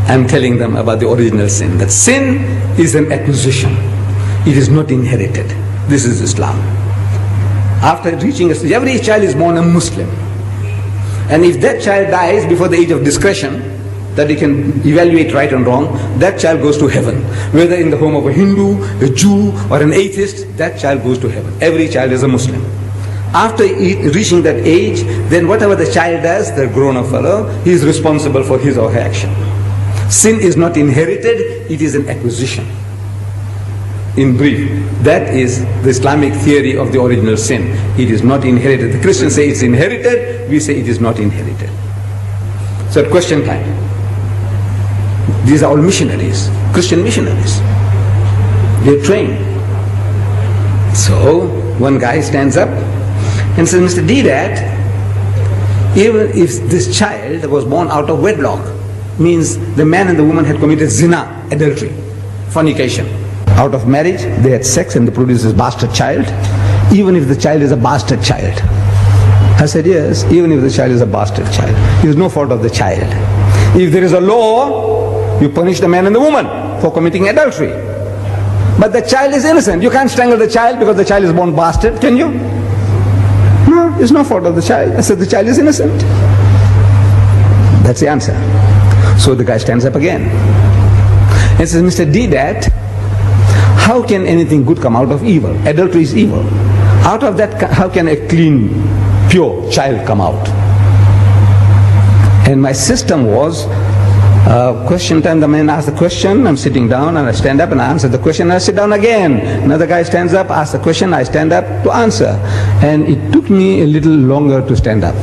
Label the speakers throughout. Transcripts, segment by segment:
Speaker 1: I'm telling them about the original sin. That sin is an acquisition. It is not inherited. This is Islam. After reaching a stage, every child is born a Muslim. And if that child dies before the age of discretion, that he can evaluate right and wrong, that child goes to heaven. Whether in the home of a Hindu, a Jew, or an atheist, that child goes to heaven. Every child is a Muslim. After reaching that age, then whatever the child does, the grown-up fellow, he is responsible for his or her action. Sin is not inherited, it is an acquisition. In brief, that is the Islamic theory of the original sin. It is not inherited. The Christians say it's inherited, we say it is not inherited. So at question time, these are all missionaries, Christian missionaries. They're trained. So one guy stands up and says, Mr. Deedat, even if this child was born out of wedlock, means the man and the woman had committed zina, adultery, fornication. Out of marriage, they had sex and they produced this bastard child, even if the child is a bastard child. I said, yes, even if the child is a bastard child. It is no fault of the child. If there is a law, you punish the man and the woman for committing adultery. But the child is innocent. You can't strangle the child because the child is born bastard, can you? No, it's no fault of the child. I said, the child is innocent. That's the answer. So the guy stands up again and says, Mr. Deedat, how can anything good come out of evil? Adultery is evil. Out of that, how can a clean, pure child come out? And my system was, question time, the man asks the question, I'm sitting down and I stand up and I answer the question and I sit down again. Another guy stands up, asks the question, I stand up to answer. And it took me a little longer to stand up.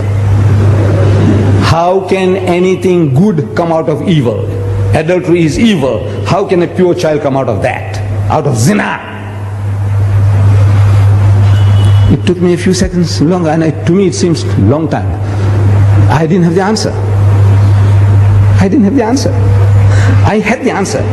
Speaker 1: How can anything good come out of evil? Adultery is evil. How can a pure child come out of that? Out of zina? It took me a few seconds longer, and to me it seems a long time. I didn't have the answer. I didn't have the answer. I had the answer.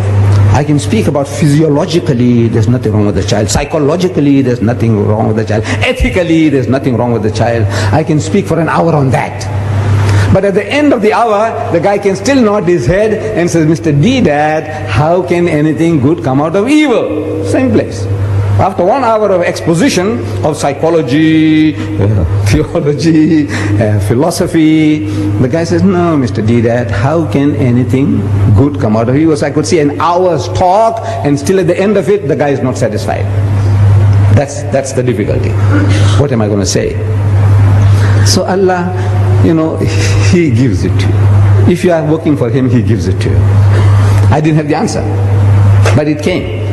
Speaker 1: I can speak about physiologically, there's nothing wrong with the child. Psychologically, there's nothing wrong with the child. Ethically, there's nothing wrong with the child. I can speak for an hour on that. But at the end of the hour, the guy can still nod his head and says, Mr. Deedat, how can anything good come out of evil? Same place. After 1 hour of exposition of psychology, theology, philosophy, the guy says, no, Mr. Deedat, how can anything good come out of evil? So I could see an hour's talk, and still at the end of it, the guy is not satisfied. That's the difficulty. What am I going to say? So Allah, He gives it to you. If you are working for Him, He gives it to you. I didn't have the answer, but it came.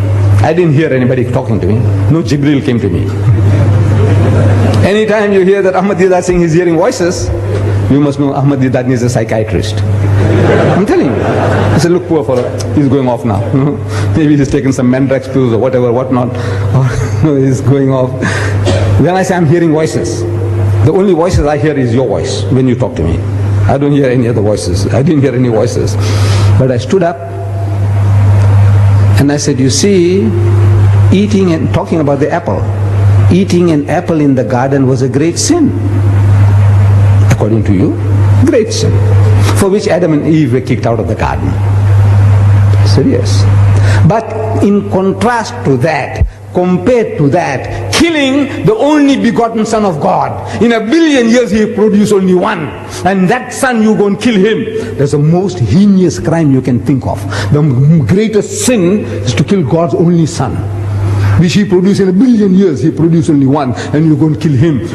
Speaker 1: I didn't hear anybody talking to me. No Jibril came to me. Anytime you hear that Ahmad Deedat saying he's hearing voices, you must know Ahmad Deedat needs a psychiatrist. I'm telling you. I said, look, poor fellow, he's going off now. Maybe he's taken some Mandrax pills or whatever, whatnot. Or he's going off. Then I say, I'm hearing voices. The only voices I hear is your voice when you talk to me. I don't hear any other voices. I didn't hear any voices. But I stood up and I said, you see, eating and talking about the apple. Eating an apple in the garden was a great sin. According to you, great sin. For which Adam and Eve were kicked out of the garden. I said, yes. But in contrast to that, compared to that, killing the only begotten Son of God. In 1 billion years He produced only one. And that son, you go and kill him. That's the most heinous crime you can think of. The greatest sin is to kill God's only Son, which He produced in 1 billion years. He produced only one, and you go and kill him.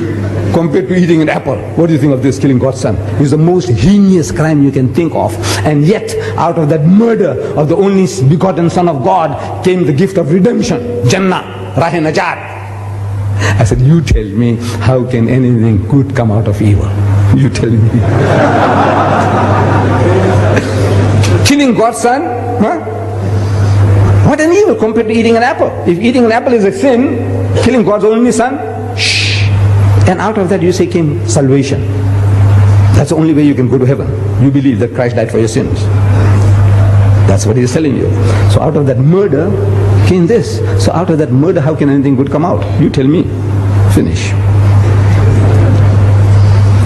Speaker 1: Compared to eating an apple, what do you think of this, killing God's Son? It's the most heinous crime you can think of. And yet, out of that murder of the only begotten Son of God came the gift of redemption, Jannah, Rahe Najat. I said, you tell me, how can anything good come out of evil? You tell me. Killing God's Son? Huh? What an evil compared to eating an apple. If eating an apple is a sin, killing God's only Son, shh. And out of that you say came salvation. That's the only way you can go to heaven. You believe that Christ died for your sins. That's what He's telling you. So out of that murder came this. So out of that murder, how can anything good come out? You tell me. Finish.